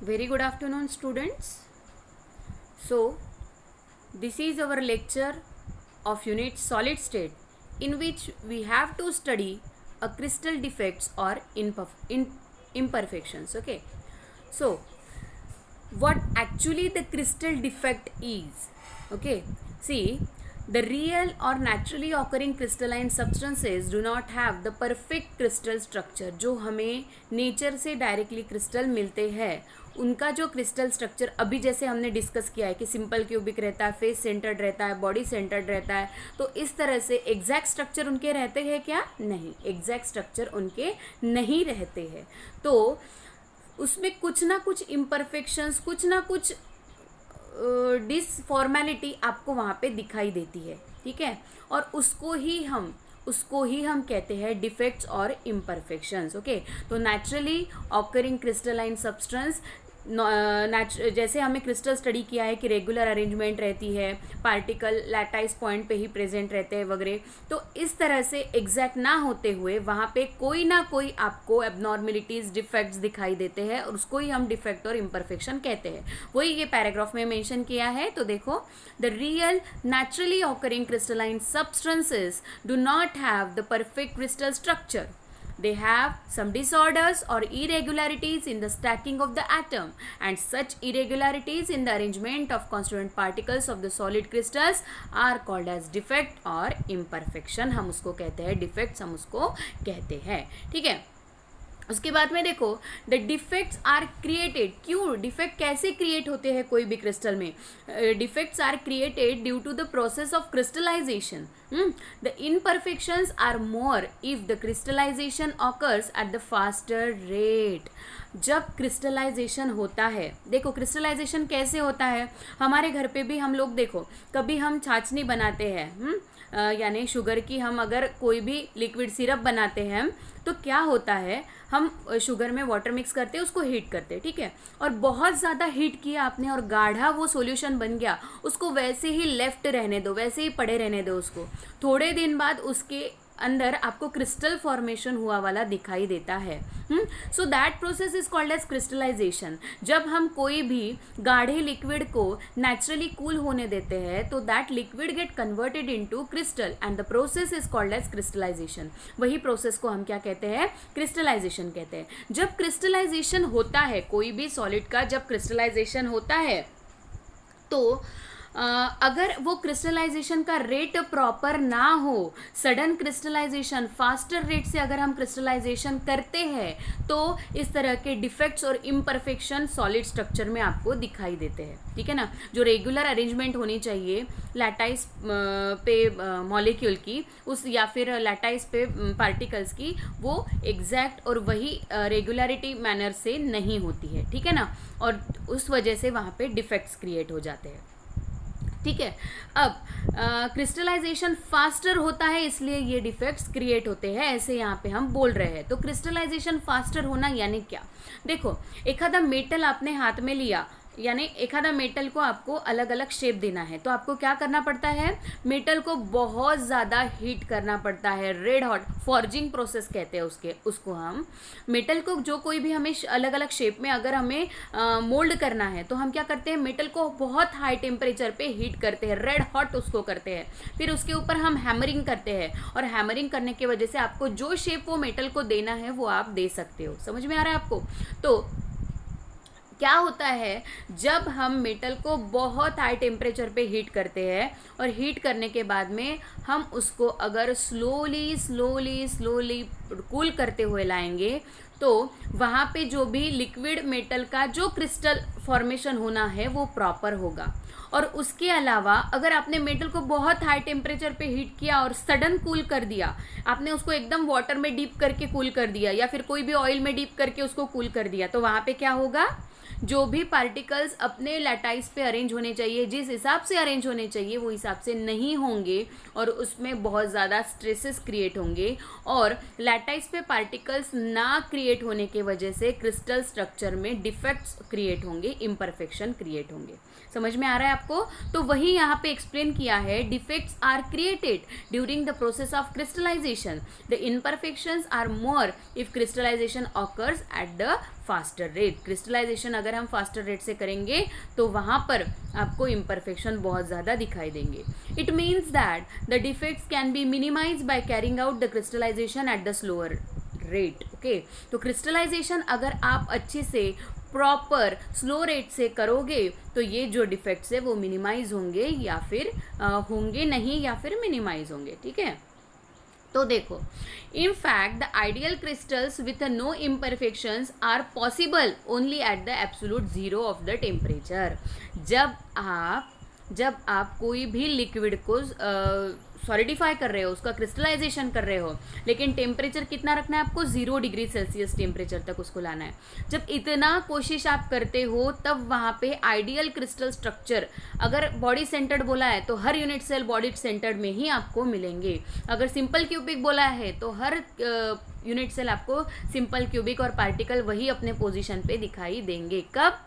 Very good afternoon, students. So, this is our lecture of unit solid state, in which we have to study a crystal defects or imperfections. Okay. So, what actually the crystal defect is? Okay. See, the real or naturally occurring crystalline substances do not have the perfect crystal structure. जो हमें nature से directly crystal मिलते हैं, उनका जो crystal structure अभी जैसे हमने डिस्कस किया है कि सिंपल क्यूबिक रहता है, फेस सेंटर्ड रहता है, बॉडी सेंटर्ड रहता है, तो इस तरह से एग्जैक्ट स्ट्रक्चर उनके रहते हैं क्या? नहीं, एग्जैक्ट स्ट्रक्चर उनके नहीं रहते हैं। तो उसमें कुछ ना कुछ इम्परफेक्शंस, कुछ ना कुछ डिसफॉर्मेलिटी आपको वहाँ पे दिखाई देती है, ठीक है। और उसको ही हम कहते हैं डिफेक्ट्स और इम्परफेक्शंस। ओके, तो नेचुरली ऑकरिंग क्रिस्टलाइन सब्सटेंस, जैसे हमें क्रिस्टल स्टडी किया है कि रेगुलर अरेंजमेंट रहती है, पार्टिकल लैटाइस पॉइंट पे ही प्रेजेंट रहते हैं वगैरह, तो इस तरह से एग्जैक्ट ना होते हुए वहाँ पे कोई ना कोई आपको एबनॉर्मेलिटीज, डिफेक्ट्स दिखाई देते हैं, और उसको ही हम डिफेक्ट और इम्परफेक्शन कहते हैं। वही ये पैराग्राफ में मेंशन किया है। तो देखो, the real naturally occurring crystalline substances do not have the perfect crystal structure. They have some disorders or irregularities in the stacking of the atom, and such irregularities in the arrangement of constituent particles of the solid crystals are called as defect or imperfection. हम उसको कहते हैं defects, हम उसको कहते हैं, ठीक है। उसके बाद में देखो, द डिफेक्ट्स आर क्रिएटेड। क्यों डिफेक्ट कैसे क्रिएट होते हैं कोई भी क्रिस्टल में? Defects are created due to the process of crystallisation. The imperfections are more if the crystallisation occurs at the faster rate. जब क्रिस्टलाइजेशन होता है, देखो क्रिस्टलाइजेशन कैसे होता है, हमारे घर पे भी हम लोग देखो, कभी हम छाछनी बनाते हैं, यानी शुगर की, हम अगर कोई भी लिक्विड सिरप बनाते हैं तो क्या होता है, हम शुगर में वाटर मिक्स करते हैं, उसको हीट करते हैं, ठीक है। और बहुत ज़्यादा हीट किया आपने और गाढ़ा वो सॉल्यूशन बन गया, उसको वैसे ही लेफ्ट रहने दो, वैसे ही पड़े रहने दो उसको। थोड़े दिन बाद उसके अंदर आपको क्रिस्टल फॉर्मेशन हुआ वाला दिखाई देता है। So that process is called as crystallization. जब हम कोई भी गाढ़े लिक्विड को नेचुरली कूल होने देते हैं तो that liquid get converted into crystal and the process is called as crystallization. वही प्रोसेस को हम क्या कहते हैं? क्रिस्टलाइजेशन कहते हैं. जब क्रिस्टलाइजेशन होता है कोई भी सॉलिड का, जब क्रिस्टलाइजेशन होता है तो अगर वो क्रिस्टलाइजेशन का रेट प्रॉपर ना हो, सडन क्रिस्टलाइजेशन, फास्टर रेट से अगर हम क्रिस्टलाइजेशन करते हैं तो इस तरह के डिफेक्ट्स और इम्परफेक्शन सॉलिड स्ट्रक्चर में आपको दिखाई देते हैं, ठीक है ना। जो रेगुलर अरेंजमेंट होनी चाहिए लैटाइस पे मॉलिक्यूल की, उस या फिर लैटाइस पे पार्टिकल्स की, वो एग्जैक्ट और वही रेगुलरिटी मैनर से नहीं होती है, ठीक है ना। और उस वजह से वहाँ पे डिफेक्ट्स क्रिएट हो जाते हैं, ठीक है। अब क्रिस्टलाइजेशन फास्टर होता है, इसलिए ये डिफेक्ट्स क्रिएट होते हैं, ऐसे यहाँ पे हम बोल रहे हैं। तो क्रिस्टलाइजेशन फास्टर होना यानी क्या? देखो, एखादा मेटल आपने हाथ में लिया, यानी एखादा मेटल को आपको अलग अलग शेप देना है, तो आपको क्या करना पड़ता है? मेटल को बहुत ज़्यादा हीट करना पड़ता है, रेड हॉट फॉर्जिंग प्रोसेस कहते हैं उसको हम। मेटल को जो कोई भी हमें अलग अलग शेप में अगर हमें मोल्ड करना है तो हम क्या करते हैं? मेटल को बहुत हाई टेम्परेचर पे हीट करते हैं, रेड हॉट उसको करते हैं, फिर उसके ऊपर हम हैमरिंग करते हैं, और हैमरिंग करने की वजह से आपको जो शेप वो मेटल को देना है वो आप दे सकते हो। समझ में आ रहा है आपको? तो क्या होता है, जब हम मेटल को बहुत हाई टेम्परेचर पे हीट करते हैं और हीट करने के बाद में हम उसको अगर स्लोली स्लोली स्लोली कूल करते हुए लाएंगे तो वहाँ पे जो भी लिक्विड मेटल का जो क्रिस्टल फॉर्मेशन होना है वो प्रॉपर होगा। और उसके अलावा अगर आपने मेटल को बहुत हाई टेम्परेचर पे हीट किया और सडन कूल कर दिया, आपने उसको एकदम वाटर में डीप करके कूल कर दिया या फिर कोई भी ऑयल में डीप करके उसको कूल कर दिया, तो वहाँ पे क्या होगा? जो भी पार्टिकल्स अपने लैटाइस पे अरेंज होने चाहिए, जिस हिसाब से अरेंज होने चाहिए वो हिसाब से नहीं होंगे, और उसमें बहुत ज़्यादा स्ट्रेसेस क्रिएट होंगे, और लैटाइस पे पार्टिकल्स ना क्रिएट होने की वजह से क्रिस्टल स्ट्रक्चर में डिफेक्ट्स क्रिएट होंगे, इम्परफेक्शन क्रिएट होंगे। समझ में आ रहा है आपको? तो वही यहाँ पे एक्सप्लेन किया है, defects are created during the process of crystallisation, the imperfections are more if crystallization occurs at the faster rate. Crystallization अगर हम फास्टर रेट से करेंगे तो वहाँ पर आपको इम्परफेक्शन बहुत ज़्यादा दिखाई देंगे. It means that the defects can be minimize by carrying out the crystallization at the slower rate. Okay, तो क्रिस्टलाइजेशन अगर आप अच्छे से प्रॉपर स्लो रेट से करोगे तो ये जो डिफेक्ट्स है वो मिनिमाइज होंगे या फिर होंगे नहीं या फिर मिनिमाइज होंगे. ठीक है, तो देखो, in fact the ideal crystals with no imperfections are possible only at the absolute zero of the temperature. जब आप कोई भी लिक्विड को सॉलिडिफाई कर रहे हो, उसका क्रिस्टलाइजेशन कर रहे हो, लेकिन टेम्परेचर कितना रखना है आपको, 0 डिग्री सेल्सियस टेम्परेचर तक उसको लाना है. जब इतना कोशिश आप करते हो तब वहाँ पे आइडियल क्रिस्टल स्ट्रक्चर, अगर बॉडी सेंटर्ड बोला है तो हर यूनिट सेल बॉडी सेंटर्ड में ही आपको मिलेंगे. अगर सिंपल क्यूबिक बोला है तो हर यूनिट सेल आपको सिंपल क्यूबिक और पार्टिकल वही अपने पोजिशन पे दिखाई देंगे. कब?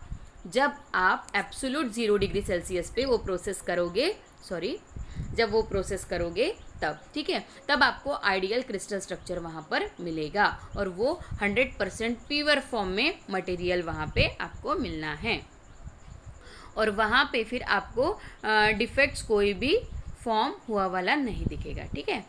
जब आप एब्सोल्यूट 0 डिग्री सेल्सियस पे वो प्रोसेस करोगे, जब वो प्रोसेस करोगे तब. ठीक है, तब आपको आइडियल क्रिस्टल स्ट्रक्चर वहाँ पर मिलेगा और वो 100% प्योर फॉर्म में मटेरियल वहाँ पे आपको मिलना है. और वहाँ पे फिर आपको डिफेक्ट्स कोई भी फॉर्म हुआ वाला नहीं दिखेगा. ठीक है,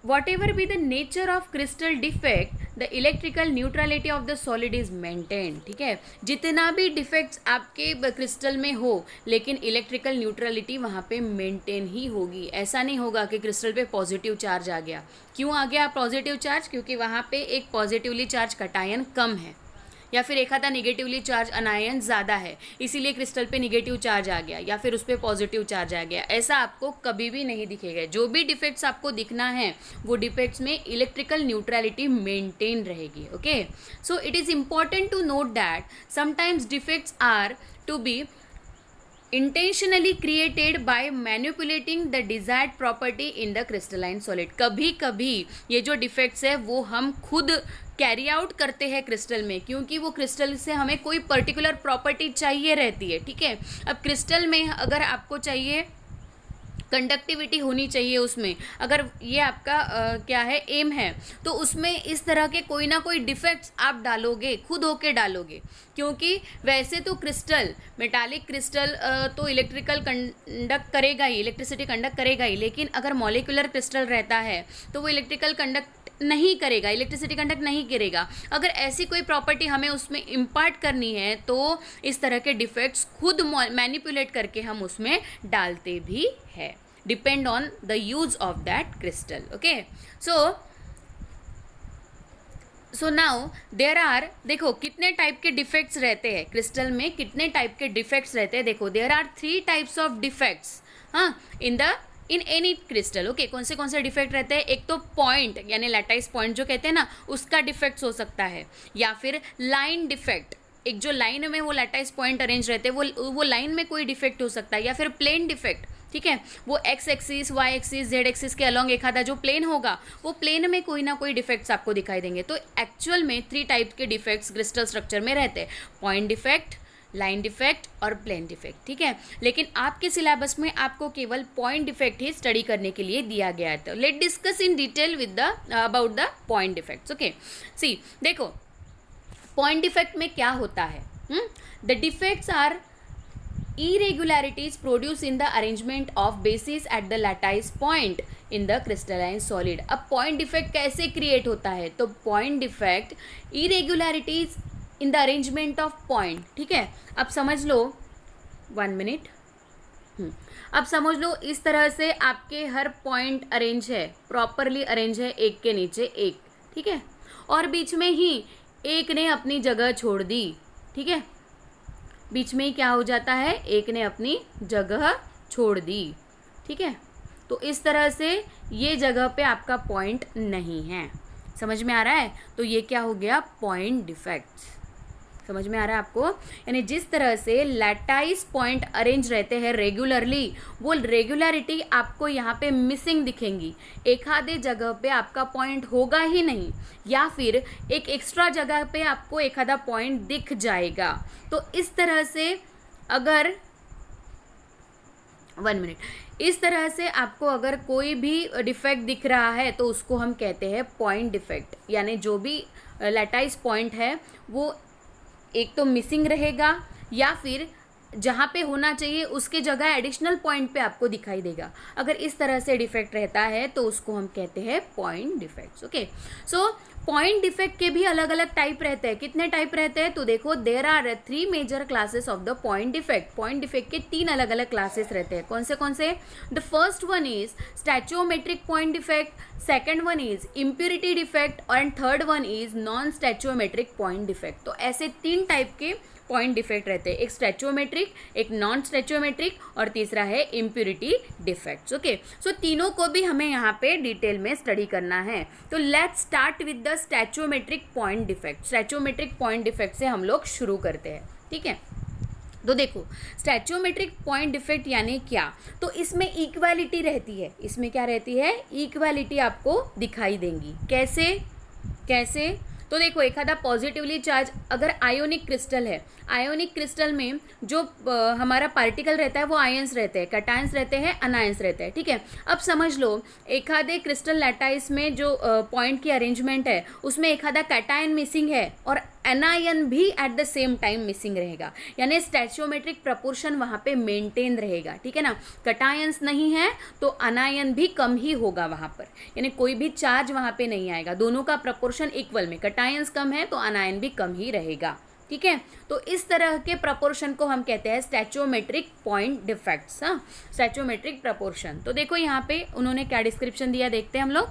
whatever be the nature of crystal defect, the electrical neutrality of the solid is maintained. ठीक है, जितना भी डिफेक्ट्स आपके क्रिस्टल में हो लेकिन इलेक्ट्रिकल न्यूट्रलिटी वहाँ पे मेंटेन ही होगी. ऐसा नहीं होगा कि क्रिस्टल पे पॉजिटिव चार्ज आ गया. क्यों आ गया पॉजिटिव चार्ज? क्योंकि वहाँ पे एक पॉजिटिवली चार्ज कटायन कम है या फिर एक आधा निगेटिवली चार्ज अनायन ज़्यादा है, इसीलिए क्रिस्टल पे निगेटिव चार्ज आ गया या फिर उस पर पॉजिटिव चार्ज आ गया. ऐसा आपको कभी भी नहीं दिखेगा. जो भी डिफेक्ट्स आपको दिखना है वो डिफेक्ट्स में इलेक्ट्रिकल न्यूट्रलिटी मेंटेन रहेगी. Okay, so it is important to note that sometimes defects are to be intentionally created by manipulating the desired property in the crystalline solid. कभी कभी ये जो डिफेक्ट्स है वो हम खुद कैरी आउट करते हैं क्रिस्टल में, क्योंकि वो क्रिस्टल से हमें कोई पर्टिकुलर प्रॉपर्टी चाहिए रहती है. ठीक है, अब क्रिस्टल में अगर आपको चाहिए कंडक्टिविटी होनी चाहिए, उसमें अगर ये आपका क्या है एम है, तो उसमें इस तरह के कोई ना कोई डिफेक्ट्स आप डालोगे, खुद होके डालोगे. क्योंकि वैसे तो क्रिस्टल, मेटालिक क्रिस्टल तो इलेक्ट्रिकल कंडक्ट करेगा ही, इलेक्ट्रिसिटी कंडक्ट करेगा ही, लेकिन अगर मॉलिक्यूलर क्रिस्टल रहता है तो वो इलेक्ट्रिकल कंडक्ट नहीं करेगा, इलेक्ट्रिसिटी कंडक्ट नहीं करेगा. अगर ऐसी कोई प्रॉपर्टी हमें उसमें इम्पार्ट करनी है तो इस तरह के डिफेक्ट्स खुद मैनिपुलेट करके हम उसमें डालते भी है, depend on the use of that crystal. Okay, so now there are, देखो कितने टाइप के डिफेक्ट्स रहते हैं क्रिस्टल में, कितने टाइप के डिफेक्ट्स रहते हैं. देखो, there are 3 types of defects in any crystal. Okay, कौन से डिफेक्ट रहते हैं? एक तो पॉइंट यानी लैटाइस पॉइंट जो कहते हैं ना, उसका डिफेक्ट्स हो सकता है, या फिर लाइन डिफेक्ट, एक जो लाइन में वो लैटाइस पॉइंट अरेंज रहते हैं वो लाइन में कोई डिफेक्ट हो सकता है, या फिर प्लेन डिफेक्ट. ठीक है, वो X axis, Y axis, Z axis के अलॉन्ग एक आधा जो प्लेन होगा वो प्लेन में कोई ना कोई डिफेक्ट्स आपको दिखाई देंगे. तो एक्चुअल में 3 टाइप के डिफेक्ट्स क्रिस्टल स्ट्रक्चर में रहते हैं, पॉइंट डिफेक्ट, लाइन डिफेक्ट और प्लेन डिफेक्ट. ठीक है, लेकिन आपके सिलेबस में आपको केवल पॉइंट डिफेक्ट ही स्टडी करने के लिए दिया गया है. तो let discuss in detail with about the point defects. Okay, see देखो पॉइंट डिफेक्ट में क्या होता है. The defects are irregularities produced in the arrangement of bases at the lattice point in the crystalline solid. अब point defect कैसे create होता है? तो point defect irregularities in the arrangement of point. ठीक है, अब समझ लो, 1 मिनट. अब समझ लो इस तरह से आपके हर पॉइंट अरेंज है, प्रॉपरली अरेंज है, एक के नीचे एक. ठीक है, और बीच में ही एक ने अपनी जगह छोड़ दी. ठीक है, बीच में ही क्या हो जाता है, एक ने अपनी जगह छोड़ दी. ठीक है, तो इस तरह से ये जगह पे आपका पॉइंट नहीं है. समझ में आ रहा है? तो ये क्या हो गया, पॉइंट डिफेक्ट्स. समझ में आ रहा है आपको? यानी जिस तरह से लैटाइस पॉइंट अरेंज रहते हैं रेगुलरली, वो रेगुलरिटी आपको यहाँ पे मिसिंग दिखेंगी. एक आधे जगह पे आपका पॉइंट होगा ही नहीं, या फिर एक एक्स्ट्रा जगह पे आपको एक आधा पॉइंट दिख जाएगा. तो इस तरह से अगर 1 मिनट, इस तरह से आपको अगर कोई भी डिफेक्ट दिख रहा है तो उसको हम कहते हैं पॉइंट डिफेक्ट. यानी जो भी लैटाइस पॉइंट है वो एक तो मिसिंग रहेगा या फिर जहाँ पे होना चाहिए उसके जगह एडिशनल पॉइंट पे आपको दिखाई देगा। अगर इस तरह से डिफेक्ट रहता है तो उसको हम कहते हैं point defects. Okay, so point defect के भी अलग अलग टाइप रहते हैं। कितने टाइप रहते हैं तो देखो, there are 3 major classes of the point defect. Point defect के 3 अलग अलग क्लासेस रहते हैं। कौन से? The first one is stoichiometric point defect, second one is impurity defect and third one is non stoichiometric point defect. तो ऐसे 3 type के पॉइंट डिफेक्ट रहते हैं, एक स्टैचोमेट्रिक, एक नॉन स्टैचोमेट्रिक और तीसरा है इम्प्योरिटी डिफेक्ट्स। ओके, सो तीनों को भी हमें यहाँ पे डिटेल में स्टडी करना है। तो let's start with the stoichiometric point defect. Stoichiometric point defect से हम लोग शुरू करते हैं, ठीक है। तो देखो, स्टैचोमेट्रिक पॉइंट डिफेक्ट यानी क्या, तो इसमें इक्वालिटी रहती है। इसमें क्या रहती है? इक्वालिटी आपको दिखाई देंगी। कैसे? तो देखो, एक आधा पॉजिटिवली चार्ज अगर आयोनिक क्रिस्टल है, आयोनिक क्रिस्टल में जो हमारा पार्टिकल रहता है वो आयंस रहते हैं, कैटायंस रहते हैं, अनायंस रहते हैं, ठीक है। अब समझ लो, एक आधे क्रिस्टल लैटाइस में जो पॉइंट की अरेंजमेंट है उसमें एक आधा कैटायन मिसिंग है और एनायन भी at the same time missing रहेगा, यानी स्टैचोमेट्रिक प्रपोर्शन वहाँ पे मेंटेन रहेगा, ठीक है ना। कैटायंस नहीं है तो अनायन भी कम ही होगा वहाँ पर, यानी कोई भी चार्ज वहाँ पे नहीं आएगा। दोनों का प्रपोर्शन इक्वल में, कैटायंस कम है तो अनायन भी कम ही रहेगा, ठीक है। तो इस तरह के प्रपोर्शन को हम कहते हैं स्टैचोमेट्रिक पॉइंट डिफेक्ट्स। हाँ, स्टैचोमेट्रिक प्रपोर्शन। तो देखो यहाँ पे उन्होंने क्या डिस्क्रिप्शन दिया, देखते हैं हम लोग।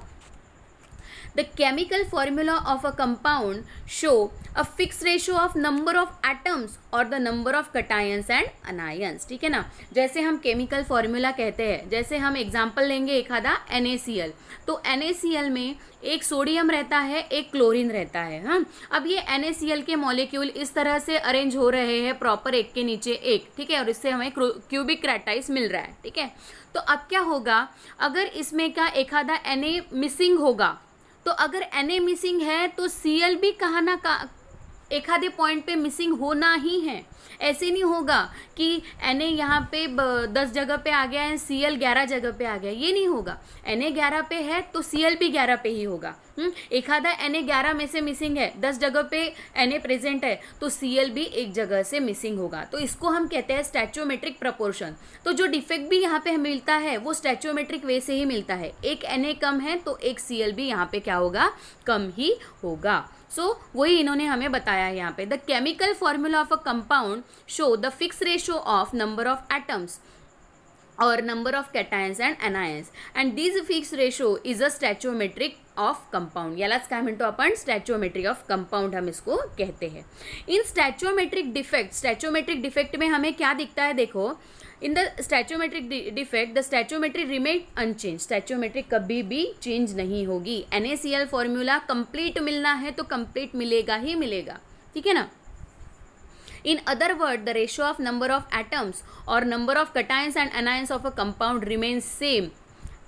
The chemical formula of a compound show a fixed ratio of number of atoms or the number of cations and anions, ठीक है ना। जैसे हम केमिकल फॉर्मूला कहते हैं, जैसे हम एग्जांपल लेंगे एक आधा NaCl, तो NaCl में एक सोडियम रहता है, एक क्लोरीन रहता है। हाँ, अब ये NaCl के मॉलिक्यूल इस तरह से अरेंज हो रहे हैं प्रॉपर, एक के नीचे एक, ठीक है, और इससे हमें क्यूबिक क्राटाइस मिल रहा है, ठीक है। तो अब क्या होगा, अगर इसमें का एक आधा Na मिसिंग होगा, तो अगर Na मिसिंग है तो Cl भी कहाँ ना कहाँ एक आधे पॉइंट पे मिसिंग होना ही है। ऐसे नहीं होगा कि Na यहाँ पे 10 जगह पे आ गया है, Cl 11 जगह पे आ गया, ये नहीं होगा। Na 11 पे है तो Cl भी 11 पे ही होगा। एक आधा Na 11 में से मिसिंग है, 10 जगह पे Na प्रेजेंट है तो Cl भी एक जगह से मिसिंग होगा। तो इसको हम कहते हैं स्टैचोमेट्रिक प्रपोर्शन। तो जो डिफेक्ट भी यहाँ पे मिलता है वो स्टैचोमेट्रिक वे से ही मिलता है। एक Na कम है तो एक Cl भी यहाँ पे क्या होगा, कम ही होगा। सो वही इन्होंने हमें बताया है यहाँ पे। The chemical formula of a compound show the fix ratio of number of atoms और number of cations and anions and this fix ratio is a stoichiometric of compound. यालाच काय म्हणतो आपण, स्टॅचोमेट्रिक ऑफ कंपाउंड हम इसको कहते हैं। इन स्टैचोमेट्रिक डिफेक्ट में हमें क्या दिखता है, देखो, in the stoichiometric defect the stoichiometry remain unchange. Stoichiometry कभी भी चेंज नहीं होगी। NaCl फॉर्मूला कंप्लीट मिलना है तो कंप्लीट मिलेगा ही मिलेगा, ठीक है ना। In other words, the ratio of number of atoms or number of cations and anions of a compound remains same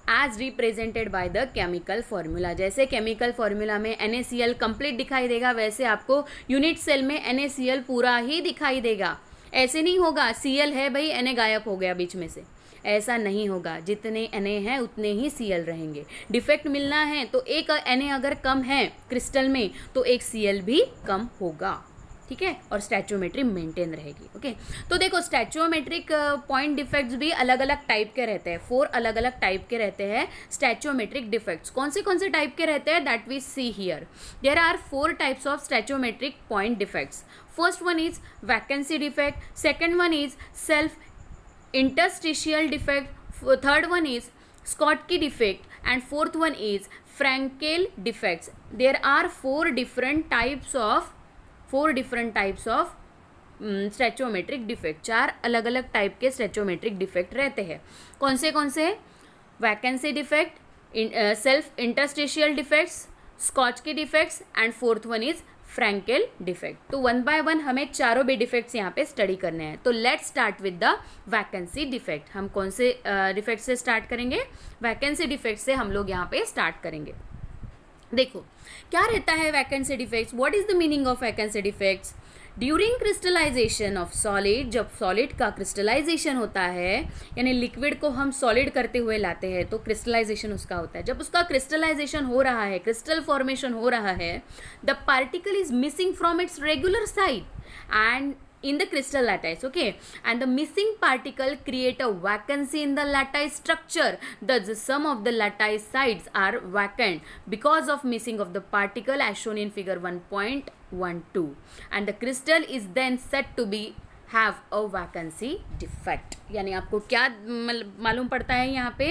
as represented by the chemical formula। जैसे केमिकल फॉर्मूला में NaCl कंप्लीट दिखाई देगा, वैसे आपको यूनिट सेल में NaCl पूरा ही दिखाई देगा। ऐसे नहीं होगा Cl है भाई, Na गायब हो गया बीच में से, ऐसा नहीं होगा। जितने Na हैं उतने ही Cl रहेंगे। डिफेक्ट मिलना है तो एक Na अगर कम है क्रिस्टल में तो एक Cl भी कम होगा, ठीक है, और स्टैचोमेट्री मेंटेन रहेगी। ओके, तो देखो, स्टैचोमेट्रिक पॉइंट डिफेक्ट्स भी अलग अलग टाइप के रहते हैं। 4 अलग अलग टाइप के रहते हैं स्टैचोमेट्रिक डिफेक्ट्स। कौन से टाइप के रहते हैं, that we see here. There are 4 types of stoichiometric point defects. First one is vacancy defect, second one is self interstitial defect, third one is Schottky defect and fourth one is Frenkel defects. There are 4 different types of stoichiometric defect. 4 अलग अलग type के stoichiometric defect रहते हैं। कौन से vacancy defect, self interstitial defects, Schottky defects and fourth one is Frenkel defect. तो 1 bye 1 हमें चारों भी डिफेक्ट्स यहाँ पे स्टडी करने हैं। तो let's start with the vacancy defect. हम कौन से डिफेक्ट से स्टार्ट करेंगे, वैकेंसी डिफेक्ट से हम लोग यहाँ पे स्टार्ट करेंगे। देखो, क्या रहता है vacancy defects, what is the meaning of vacancy defects. During crystallization of solid, जब सॉलिड का क्रिस्टलाइजेशन होता है, यानी लिक्विड को हम सॉलिड करते हुए लाते हैं तो क्रिस्टलाइजेशन उसका होता है। जब उसका क्रिस्टलाइजेशन हो रहा है, क्रिस्टल फॉर्मेशन हो रहा है, the particle is missing from its regular side. and in the crystal lattice, okay, and the missing particle create a vacancy in the lattice structure. Thus the sum of the lattice sides are vacant because of missing of the particle as shown in figure 1.12, and the crystal is then said to be have a vacancy defect. यानी आपको क्या मालूम पड़ता है यहाँ पे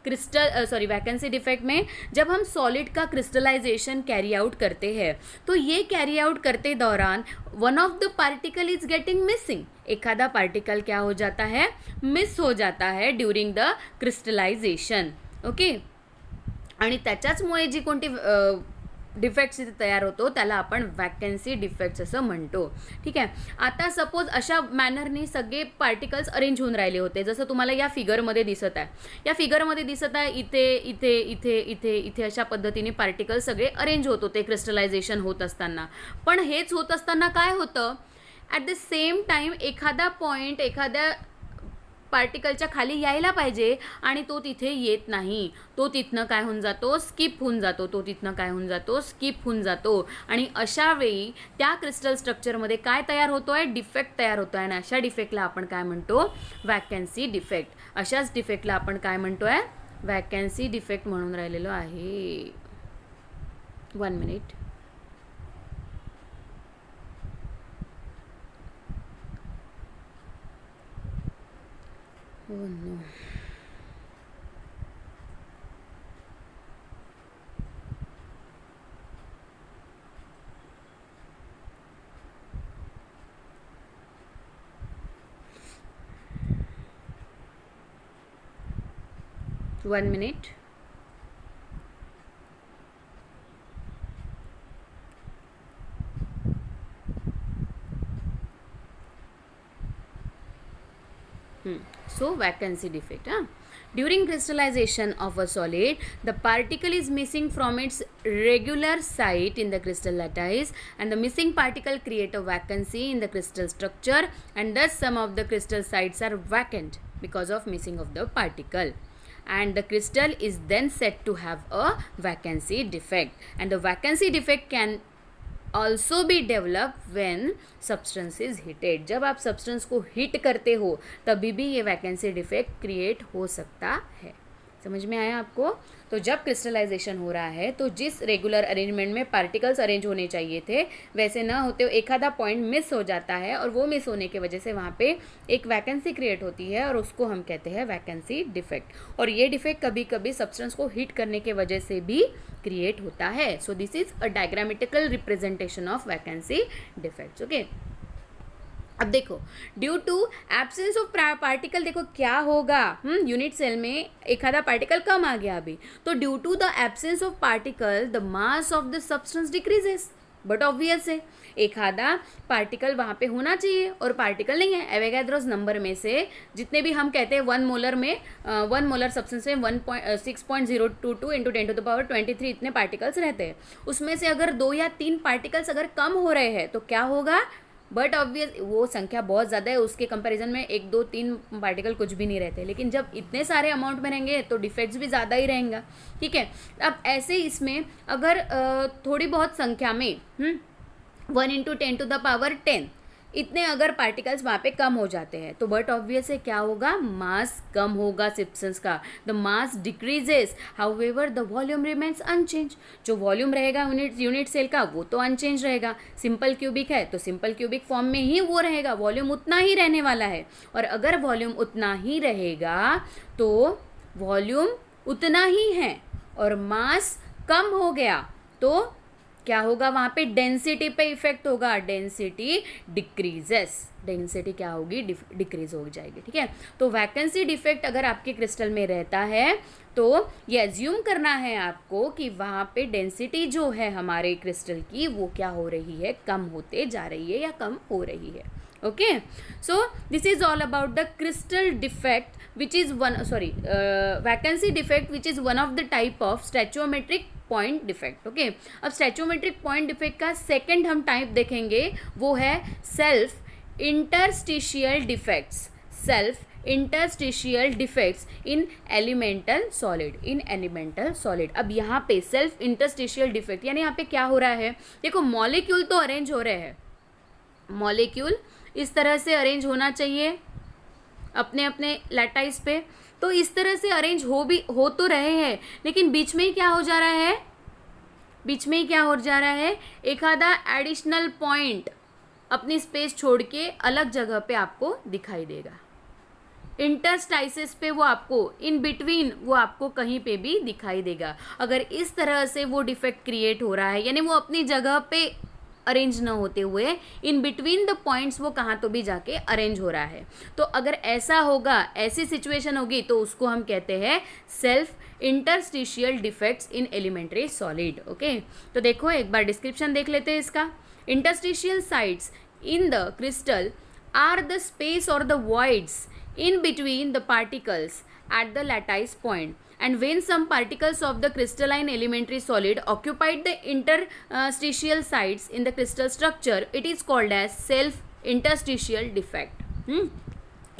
crystal vacancy defect में, जब हम सॉलिड का क्रिस्टलाइजेशन कैरी आउट करते हैं तो ये कैरी आउट करते दौरान one of the particle is getting missing, एखादा पार्टिकल क्या हो जाता है, मिस हो जाता है ड्यूरिंग द क्रिस्टलायझेशन, ओके. आणि त्याच्याचमुळे जी कोणती डिफेक्ट्स इथे तयार होतो त्याला आपण वॅकन्सी डिफेक्ट्स असं म्हणतो. ठीक आहे. आता सपोज अशा मॅनरनी सगळे पार्टिकल्स अरेंज होऊन राहिले होते, जसं तुम्हाला या फिगरमध्ये दिसत आहे. या फिगरमध्ये दिसत आहे इथे इथे इथे इथे इथे अशा पद्धतीने पार्टिकल्स सगळे अरेंज होत होते क्रिस्टलायझेशन होत असताना. पण हेच होत असताना काय होतं, ॲट द सेम टाईम एखादा पॉईंट एखाद्या पार्टिकलच्या खाली यायला पाहिजे आणि तो तिथे येत नाही. तो तिथनं काय होऊन जातो, स्किप होऊन जातो. तो तिथनं काय होऊन जातो, स्किप होऊन जातो. आणि अशा वेळी त्या क्रिस्टल स्ट्रक्चरमध्ये काय तयार होतो आहे, डिफेक्ट तयार होतो आहे. आणि अशा डिफेक्टला आपण काय म्हणतो, वॅकन्सी डिफेक्ट. अशाच डिफेक्टला आपण काय म्हणतो आहे, वॅकन्सी डिफेक्ट म्हणून राहिलेलो आहे. 1 minute. Oh no. One minute. So vacancy defect. During crystallization of a solid, the particle is missing from its regular site in the crystal lattice, and the missing particle create a vacancy in the crystal structure, and thus some of the crystal sites are vacant because of missing of the particle, and the crystal is then said to have a vacancy defect. And the vacancy defect can also be developed when substance is heated. जब आप substance को heat करते हो तभी भी ये vacancy defect create हो सकता है. समझ में आया आपको? तो जब क्रिस्टलाइजेशन हो रहा है तो जिस रेगुलर अरेंजमेंट में पार्टिकल्स अरेंज होने चाहिए थे वैसे ना होते एखादा पॉइंट मिस हो जाता है, और वो मिस होने की वजह से वहाँ पे एक वैकेंसी क्रिएट होती है और उसको हम कहते हैं वैकेंसी डिफेक्ट. और ये डिफेक्ट कभी कभी सब्सटेंस को हीट करने के वजह से भी क्रिएट होता है. So this is a diagrammatical representation of vacancy defects. Okay. अब देखो, due to absence of particle, देखो क्या होगा, यूनिट सेल में एखादा पार्टिकल कम आ गया अभी, तो due to the absence of particle the mass of the substance decreases. But obvious है, एखादा पार्टिकल वहाँ पे होना चाहिए और पार्टिकल नहीं है. एवोगाड्रोस नंबर में से जितने भी हम कहते हैं 1 मोलर में 1 मोलर सब्सटेंस में 6.022 इंटू 10⁻23 इतने पार्टिकल्स रहते हैं. उसमें से अगर 2 या 3 पार्टिकल्स अगर कम हो रहे हैं तो क्या होगा, बट ऑब्वियस वो संख्या बहुत ज़्यादा है, उसके कंपैरिजन में 1 2 3 पार्टिकल कुछ भी नहीं रहते. लेकिन जब इतने सारे अमाउंट में रहेंगे तो डिफेक्ट्स भी ज़्यादा ही रहेंगे. ठीक है. अब ऐसे इसमें अगर थोड़ी बहुत संख्या में 1 इंटू 10⁻10 इतने अगर पार्टिकल्स वहाँ पे कम हो जाते हैं तो बट ऑब्वियस है क्या होगा, मास कम होगा सब्सटेंस का. The mass decreases, however the volume remains unchange. जो वॉल्यूम रहेगा यूनिट सेल का वो तो अनचेंज रहेगा. सिंपल क्यूबिक है तो सिंपल क्यूबिक फॉर्म में ही वो रहेगा, वॉल्यूम उतना ही रहने वाला है. और अगर वॉल्यूम उतना ही रहेगा तो वॉल्यूम उतना ही है और मास कम हो गया तो क्या होगा, वहाँ पे डेंसिटी पे इफेक्ट होगा. डेंसिटी डिक्रीजेस, डेंसिटी क्या होगी, डिक्रीज हो जाएगी. ठीक है. तो वैकेंसी डिफेक्ट अगर आपके क्रिस्टल में रहता है तो ये एज्यूम करना है आपको कि वहाँ पे डेंसिटी जो है हमारे क्रिस्टल की वो क्या हो रही है, कम होते जा रही है या कम हो रही है. Okay. So this is all about the crystal defect which is vacancy defect which is one of the type of stoichiometric point defect. Okay. अब स्टैचोमेट्रिक पॉइंट डिफेक्ट का सेकेंड हम टाइप देखेंगे, वो है self interstitial defects. Self interstitial defects इन elemental solid. अब यहाँ पे self interstitial defect यानी यहाँ पे क्या हो रहा है, देखो मॉलिक्यूल तो अरेंज हो रहे हैं, मॉलिक्यूल इस तरह से अरेंज होना चाहिए अपने अपने लैटाइस पे। तो इस तरह से अरेंज हो तो रहे हैं, लेकिन बीच में ही क्या हो जा रहा है, बीच में ही क्या हो जा रहा है, एक आधा एडिशनल पॉइंट अपनी स्पेस छोड़ के अलग जगह पे आपको दिखाई देगा। इंटरस्टाइसिस पे वो आपको इन बिटवीन वो आपको कहीं पे भी दिखाई देगा। अगर इस तरह से वो डिफेक्ट क्रिएट हो रहा है, यानी वो अपनी जगह पे अरेंज न होते हुए इन बिटवीन द पॉइंट्स वो कहाँ तो भी जाके अरेंज हो रहा है, तो अगर ऐसा होगा, ऐसी सिचुएशन होगी, तो उसको हम कहते हैं self interstitial defects in elementary solid. Okay, तो देखो एक बार डिस्क्रिप्शन देख लेते हैं इसका। Interstitial sites in the crystal are the space or the voids in between the particles at the lattice point, and when some particles of the crystalline elementary solid occupied the interstitial sites in the crystal structure, it is called as self interstitial defect।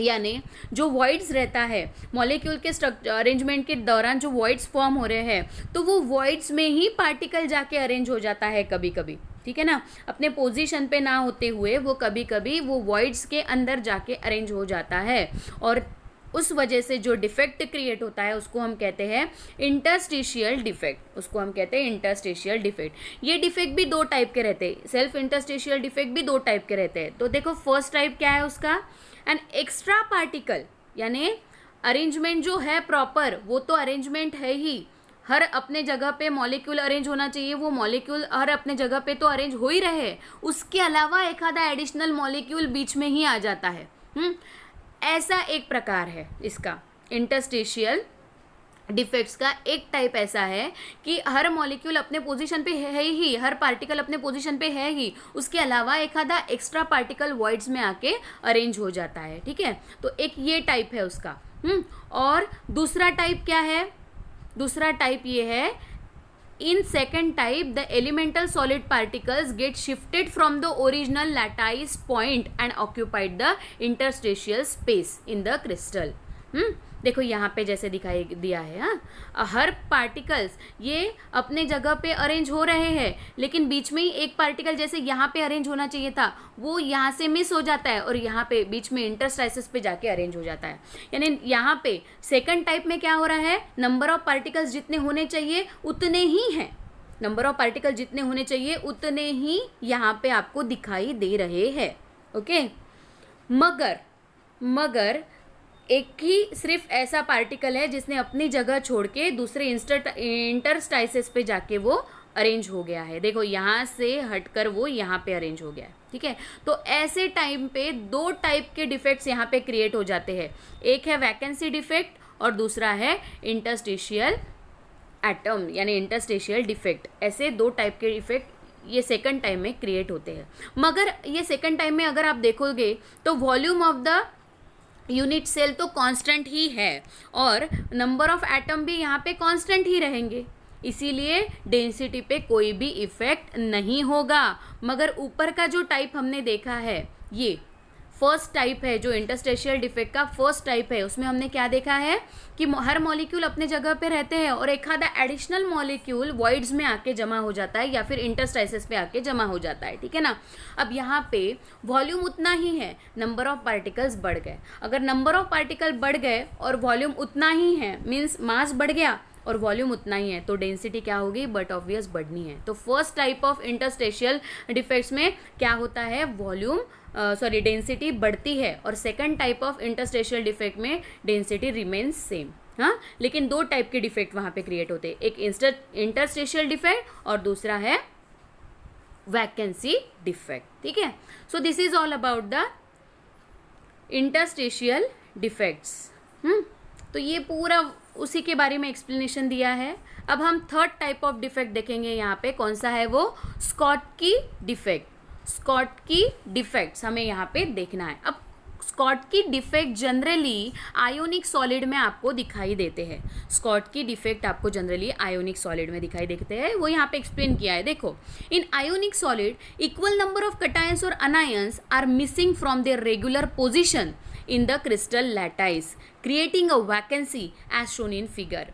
यानी जो voids रहता है molecule के arrangement के दौरान, जो voids form हो रहे हैं, तो वो वॉइड्स में ही पार्टिकल जाके अरेंज हो जाता है कभी कभी, ठीक है ना, अपने पोजीशन पे ना होते हुए वो कभी कभी वो वॉइड्स के अंदर जाके अरेंज हो जाता है, और उस वजह से जो डिफेक्ट क्रिएट होता है उसको हम कहते हैं इंटरस्टिशियल डिफेक्ट, उसको हम कहते हैं इंटरस्टिशियल डिफेक्ट। ये डिफेक्ट भी दो टाइप के रहते हैं, सेल्फ इंटरस्टिशियल डिफेक्ट भी दो टाइप के रहते हैं। तो देखो फर्स्ट टाइप क्या है उसका, एन एक्स्ट्रा पार्टिकल, यानी अरेंजमेंट जो है प्रॉपर वो तो अरेंजमेंट है ही, हर अपने जगह पे मॉलिक्यूल अरेंज होना चाहिए, वो मॉलिक्यूल हर अपने जगह पे तो अरेंज हो ही रहे, उसके अलावा एक आधा एडिशनल मॉलिक्यूल बीच में ही आ जाता है। ऐसा एक प्रकार है इसका इंटरस्टिशियल डिफेक्ट्स का। एक टाइप ऐसा है कि हर मॉलिक्यूल अपने पोजीशन पे है ही, हर पार्टिकल अपने पोजीशन पे है ही, उसके अलावा एक आधा एक्स्ट्रा पार्टिकल वॉइड्स में आके अरेंज हो जाता है, ठीक है। तो एक ये टाइप है उसका। और दूसरा टाइप क्या है, दूसरा टाइप ये है, in second type the elemental solid particles get shifted from the original lattice point and occupied the interstitial space in the crystal. देखो यहाँ पे जैसे दिखाई दिया है, हाँ, हर पार्टिकल्स ये अपने जगह पे अरेंज हो रहे हैं, लेकिन बीच में ही एक पार्टिकल जैसे यहाँ पे अरेंज होना चाहिए था वो यहाँ से मिस हो जाता है और यहाँ पे बीच में इंटरस्टाइसिस पे जाके अरेंज हो जाता है। यानी यहाँ पे सेकंड टाइप में क्या हो रहा है, नंबर ऑफ पार्टिकल्स जितने होने चाहिए उतने ही हैं, नंबर ऑफ पार्टिकल जितने होने चाहिए उतने ही यहाँ पे आपको दिखाई दे रहे हैं। ओके, मगर एक ही सिर्फ ऐसा पार्टिकल है जिसने अपनी जगह छोड़ के दूसरे इंटरस्टाइसिस पे जाके वो अरेंज हो गया है। देखो यहाँ से हटकर वो यहाँ पे अरेंज हो गया है, ठीक है। तो ऐसे टाइम पे दो टाइप के डिफेक्ट्स यहाँ पे क्रिएट हो जाते हैं, एक है वैकेंसी डिफेक्ट और दूसरा है इंटरस्टिशियल एटम यानी इंटरस्टिशियल डिफेक्ट। ऐसे दो टाइप के डिफेक्ट ये सेकंड टाइम में क्रिएट होते हैं। मगर ये सेकंड टाइम में अगर आप देखोगे तो volume of the unit cell तो कांस्टेंट ही है और नंबर ऑफ एटम भी यहाँ पे कांस्टेंट ही रहेंगे, इसीलिए डेंसिटी पे कोई भी इफेक्ट नहीं होगा। मगर ऊपर का जो टाइप हमने देखा है ये फर्स्ट टाइप है, जो इंटरस्टिशियल डिफेक्ट का फर्स्ट टाइप है, उसमें हमने क्या देखा है कि हर मॉलिक्यूल अपने जगह पे रहते हैं और एक आधा एडिशनल मॉलिक्यूल वॉइड्स में आके जमा हो जाता है या फिर इंटरस्टाइसिस पे आके जमा हो जाता है, ठीक है ना। अब यहाँ पे वॉल्यूम उतना ही है, नंबर ऑफ पार्टिकल्स बढ़ गए। अगर नंबर ऑफ पार्टिकल बढ़ गए और वॉल्यूम उतना ही है, मीन्स मास बढ़ गया और वॉल्यूम उतना ही है, तो डेंसिटी क्या होगी, बट ऑब्वियस बढ़नी है। तो first type of interstitial defects में क्या होता है, वॉल्यूम डेंसिटी बढ़ती है और second type of interstitial defect में डेंसिटी रिमेन्स सेम। हाँ, लेकिन दो टाइप के डिफेक्ट वहाँ पे क्रिएट होते हैं, एक इंटरस्टिशियल डिफेक्ट और दूसरा है वैकेंसी डिफेक्ट, ठीक है। So this is all about the interstitial defects. तो ये पूरा उसी के बारे में एक्सप्लेनेशन दिया है। अब हम थर्ड टाइप ऑफ डिफेक्ट देखेंगे यहाँ पे, कौन सा है वो, स्कॉटकी डिफेक्ट। स्कॉटकी डिफेक्ट्स हमें यहाँ पे देखना है। अब Schottky defect generally ionic solid में आपको दिखाई देते हैं। स्कॉटकी डिफेक्ट आपको जनरली आयोनिक सॉलिड में दिखाई देते हैं, वो यहाँ पे एक्सप्लेन किया है। देखो, in ionic solid equal number of cations और anions are missing from their regular position in the crystal lattice, creating a vacancy as shown in figure.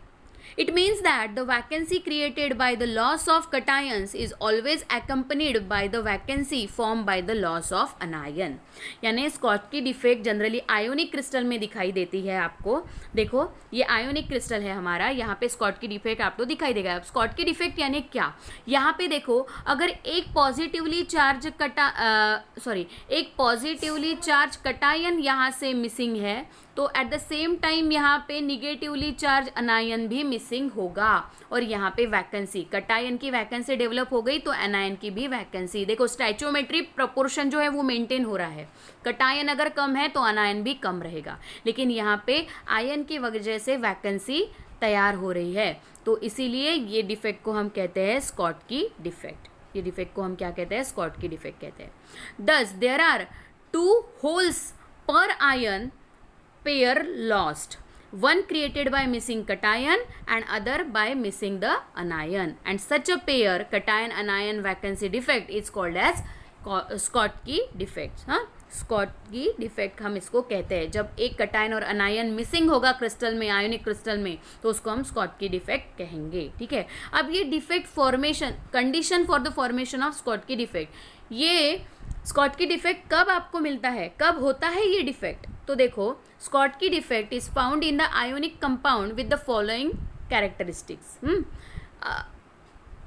It means that the vacancy created by the loss of cations is always accompanied by the vacancy formed by the loss of anion. यानी Schottky defect generally ionic crystal में दिखाई देती है आपको. देखो ये ionic crystal है हमारा, यहाँ पे स्कॉटकी डिफेक्ट आपको दिखाई देगा. अब स्कॉटकी डिफेक्ट यानी क्या, यहाँ पे देखो अगर एक पॉजिटिवली चार्ज कटायन यहाँ से मिसिंग है तो एट द सेम टाइम यहाँ पे निगेटिवली चार्ज अनायन भी मिसिंग होगा. और यहाँ पे वैकेंसी, कटायन की वैकेंसी डेवलप हो गई तो अनायन की भी वैकेंसी. देखो स्टैचोमेट्री प्रोपोर्शन जो है वो मेंटेन हो रहा है. कटायन अगर कम है तो अनायन भी कम रहेगा, लेकिन यहाँ पे आयन की वजह से वैकेंसी तैयार हो रही है. तो इसीलिए ये डिफेक्ट को हम कहते हैं स्कॉटकी डिफेक्ट. ये डिफेक्ट को हम क्या कहते हैं, स्कॉटकी डिफेक्ट कहते हैं. दस there are 2 holes per ion pair lost, one created by missing cation and other by missing the anion, and such a pair cation anion vacancy defect is called as Schottky defect. हाँ, Schottky defect हम इसको कहते हैं. जब एक cation और अनायन missing होगा crystal में, आयोनिक क्रिस्टल में, तो उसको हम स्कॉटकी डिफेक्ट कहेंगे. ठीक है. अब ये defect formation, condition for the formation of Schottky defect, ये स्कॉटकी डिफेक्ट कब आपको मिलता है, कब होता है ये डिफेक्ट. तो देखो Schottky defect is found in the ionic compound with the following characteristics.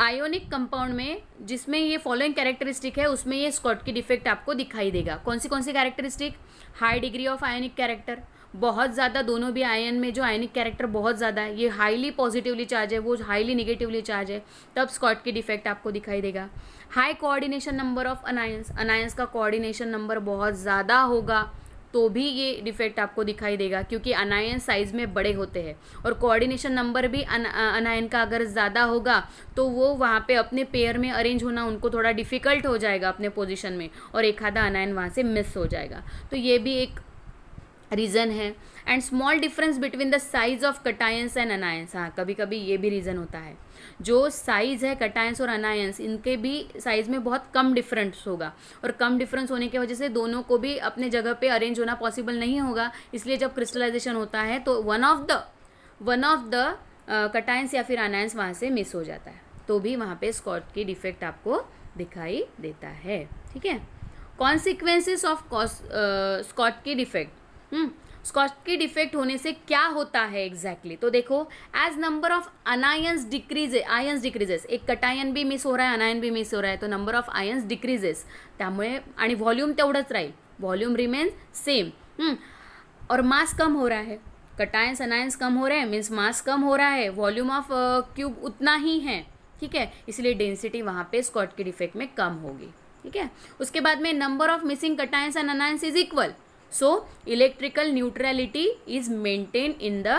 Ionic compound में जिसमें ये फॉलोइंग कैरेक्टरिस्टिक है उसमें ये स्कॉटकी डिफेक्ट आपको दिखाई देगा. कौन सी characteristic, high degree of ionic character, बहुत ज़्यादा, दोनों भी आयन में जो आयनिक कैरेक्टर बहुत ज़्यादा है, ये हाईली पॉजिटिवली चार्ज है, वो हाईली निगेटिवली चार्ज है, तब स्कॉटकी डिफेक्ट आपको दिखाई देगा. High coordination number of anions, anions का कोऑर्डिनेशन नंबर बहुत ज़्यादा होगा तो भी ये डिफेक्ट आपको दिखाई देगा, क्योंकि अनायन साइज़ में बड़े होते हैं. और कोऑर्डिनेशन नंबर भी अनायन का अगर ज़्यादा होगा तो वो वहाँ पे अपने पेयर में अरेंज होना उनको थोड़ा डिफ़िकल्ट हो जाएगा अपने पोजीशन में, और एक आधा अनायन वहाँ से मिस हो जाएगा. तो ये भी एक रीज़न है. And small difference between the size of cations and anions, हाँ कभी कभी ये भी रीज़न होता है. जो साइज़ है कटायंस और अनायंस, इनके भी साइज़ में बहुत कम डिफरेंस होगा, और कम डिफरेंस होने की वजह से दोनों को भी अपने जगह पे अरेंज होना पॉसिबल नहीं होगा. इसलिए जब क्रिस्टलाइजेशन होता है तो वन ऑफ द कटायंस या फिर अनायंस वहाँ से मिस हो जाता है, तो भी वहाँ पे स्कॉटकी डिफेक्ट आपको दिखाई देता है. ठीक है. Consequences of Schottky defect, Schottky defect होने से क्या होता है एग्जैक्टली. तो देखो as number of anions decreases, एक कटायन भी मिस हो रहा है, अनायन भी मिस हो रहा है, तो नंबर ऑफ आयन्स डिक्रीजेस, त्यामुळे आणि व्हॉल्यूम तेवढंच राहील, व्हॉल्यूम रिमेन्स सेम. और मास कम हो रहा है, कटायंस अनायंस कम हो रहे हैं, मीन्स मास कम हो रहा है, वॉल्यूम ऑफ क्यूब उतना ही है. ठीक है. इसलिए डेंसिटी वहाँ पे स्कॉटकी डिफेक्ट में कम होगी. ठीक है. उसके बाद में number of missing cations and anions is equal, so electrical neutrality is maintain in the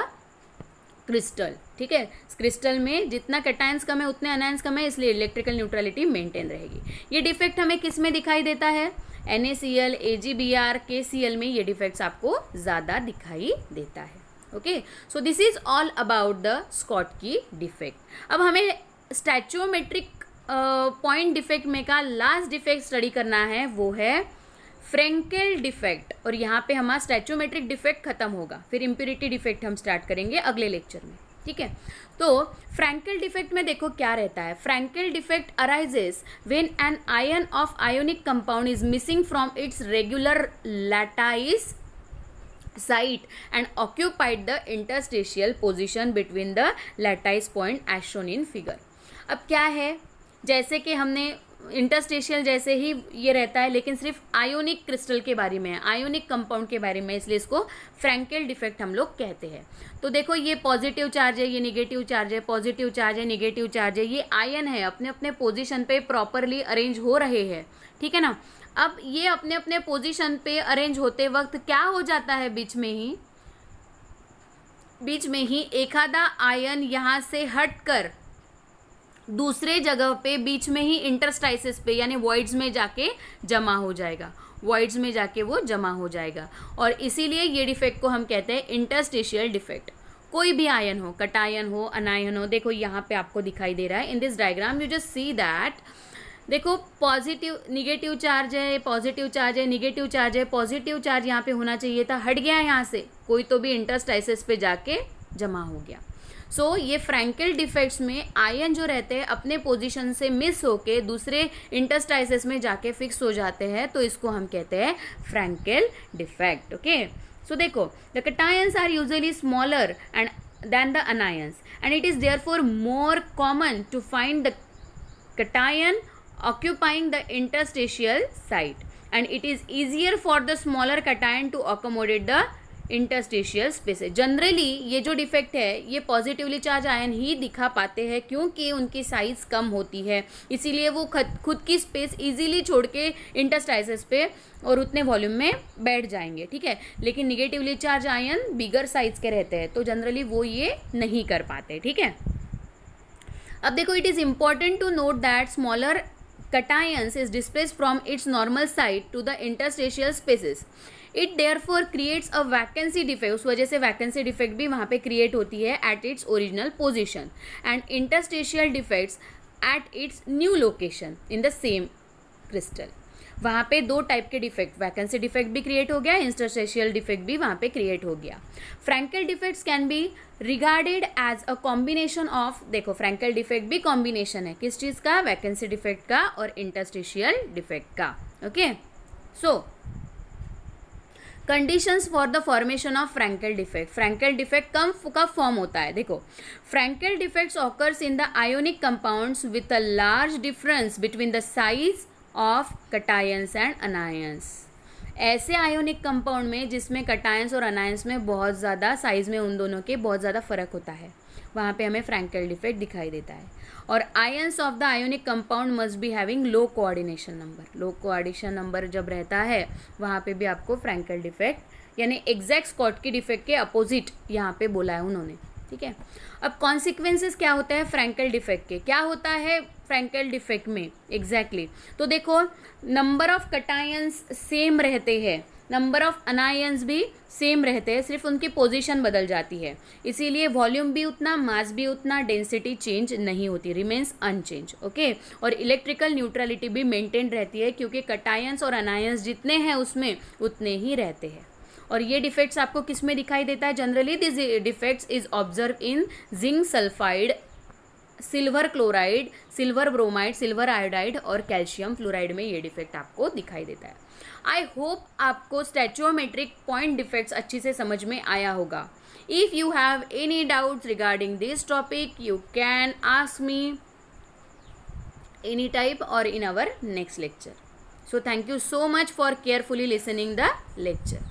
crystal. ठीक है. क्रिस्टल में जितना कटायंस कम है उतने अनायंस कम है, इसलिए इलेक्ट्रिकल न्यूट्रलिटी मेंटेन रहेगी. ये डिफेक्ट हमें किस में दिखाई देता है, NaCl, AgBr, KCl में ये डिफेक्ट्स आपको ज़्यादा दिखाई देता है. Okay. So this is all about the Schottky defect. अब हमें स्टैचोमेट्रिक पॉइंट डिफेक्ट में का लास्ट डिफेक्ट स्टडी करना है, वो है फ्रेंकेल डिफेक्ट. और यहाँ पे हमारा स्टैचोमेट्रिक डिफेक्ट खत्म होगा, फिर इम्प्योरिटी डिफेक्ट हम स्टार्ट करेंगे अगले लेक्चर में. ठीक है. तो फ्रैंकेल डिफेक्ट में देखो क्या रहता है. Frenkel defect arises when an ion of ionic compound is missing from its regular lattice site and occupied the interstitial position between the lattice point as shown in figure. अब क्या है, जैसे कि हमने इंटरस्टेशियल जैसे ही ये रहता है, लेकिन सिर्फ आयोनिक क्रिस्टल के बारे में है, आयोनिक कंपाउंड के बारे में, इसलिए इसको फ्रैंकेल डिफेक्ट हम लोग कहते हैं. तो देखो ये पॉजिटिव चार्ज है, ये निगेटिव चार्ज है, पॉजिटिव चार्ज है, निगेटिव चार्ज है, ये आयन है, अपने अपने पोजीशन पे प्रॉपरली अरेंज हो रहे हैं. ठीक है ना. अब ये अपने अपने पोजीशन पे अरेंज होते वक्त क्या हो जाता है, बीच में ही एक आधा आयन यहाँ से हटकर दूसरे जगह पे बीच में ही इंटरस्टाइसिस पे यानी वॉइड्स में जाके जमा हो जाएगा, वॉइड्स में जाके वो जमा हो जाएगा. और इसीलिए ये डिफेक्ट को हम कहते हैं इंटरस्टिशियल डिफेक्ट. कोई भी आयन हो, कटायन हो, अनायन हो, देखो यहाँ पे आपको दिखाई दे रहा है in this diagram. You just see that, देखो पॉजिटिव निगेटिव चार्ज है, पॉजिटिव चार्ज है, निगेटिव चार्ज है, पॉजिटिव चार्ज यहाँ पे होना चाहिए था, हट गया यहाँ से, कोई तो भी इंटरस्टाइसिस पे जाके जमा हो गया. सो ये फ्रैंकेल डिफेक्ट्स में आयन जो रहते हैं अपने पोजीशन से मिस होके दूसरे इंटरस्टाइसेस में जाके फिक्स हो जाते हैं, तो इसको हम कहते हैं फ्रैंकेल डिफेक्ट. ओके, सो देखो, the cations are usually smaller and than the anions, and it is therefore more common to find the cation occupying the interstitial site, and it is easier for the smaller cation to accommodate the interstitial spaces. Generally ये जो defect है ये positively charge ion ही दिखा पाते हैं क्योंकि उनकी size कम होती है, इसीलिए वो खुद की स्पेस इजीली छोड़ के इंटरस्टाइसेस पे और उतने वॉल्यूम में बैठ जाएंगे. ठीक है, लेकिन negatively charge ion bigger size के रहते हैं तो जनरली वो ये नहीं कर पाते. ठीक है, अब देखो, it is important to note that smaller cations is displaced from its normal site to the interstitial spaces. It therefore creates a vacancy defect. उस वजह से vacancy defect भी वहाँ पे create होती है at its original position, and interstitial defects at its new location in the same crystal. वहाँ पे दो टाइप के डिफेक्ट, वैकेंसी डिफेक्ट भी क्रिएट हो गया, इंटरस्टिशियल डिफेक्ट भी वहाँ पे क्रिएट हो गया. Frenkel defects can be regarded as a combination of, देखो फ्रैंकेल डिफेक्ट भी कॉम्बिनेशन है किस चीज़ का, वैकेंसी डिफेक्ट का और इंटरस्टिशियल डिफेक्ट का. Okay, so conditions for the formation of Frenkel defect. Frenkel defect कब फॉर्म होता है, देखो, Frenkel defects occurs in the ionic compounds with a large difference between the size of cations and anions. ऐसे ionic compound में जिसमें cations और anions में बहुत ज़्यादा साइज में उन दोनों के बहुत ज़्यादा फ़र्क होता है, वहाँ पे हमें फ्रैंकेल डिफेक्ट दिखाई देता है. और ions of the ionic compound must be having low coordination number. Low coordination number जब रहता है वहाँ पे भी आपको फ्रैंकेल डिफेक्ट यानी एग्जैक्ट स्कॉटकी डिफेक्ट के अपोजिट यहाँ पे बोला है उन्होंने. ठीक है, अब कॉन्सिक्वेंसेस क्या होता है फ्रैंकेल डिफेक्ट के, क्या होता है फ्रैंकेल डिफेक्ट में एग्जैक्टली तो देखो, नंबर ऑफ कटायंस सेम रहते हैं, नंबर ऑफ अनायंस भी सेम रहते हैं, सिर्फ उनकी पोजीशन बदल जाती है, इसीलिए वॉल्यूम भी उतना, मास भी उतना, डेंसिटी चेंज नहीं होती, रिमेन्स अनचेंज. ओके, और इलेक्ट्रिकल न्यूट्रलिटी भी मेंटेन रहती है क्योंकि कटायंस और अनायंस जितने हैं उसमें उतने ही रहते हैं. और ये डिफेक्ट्स आपको किस में दिखाई देता है, generally this defects is observe in zinc sulphide, silver chloride, silver bromide, silver iodide और कैल्शियम फ्लोराइड में ये डिफेक्ट आपको दिखाई देता है. आई होप आपको स्टैचोमेट्रिक पॉइंट डिफेक्ट्स अच्छी से समझ में आया होगा. If you have any doubts regarding this topic you can ask me any type or in our next lecture. So thank you so much for carefully listening the lecture.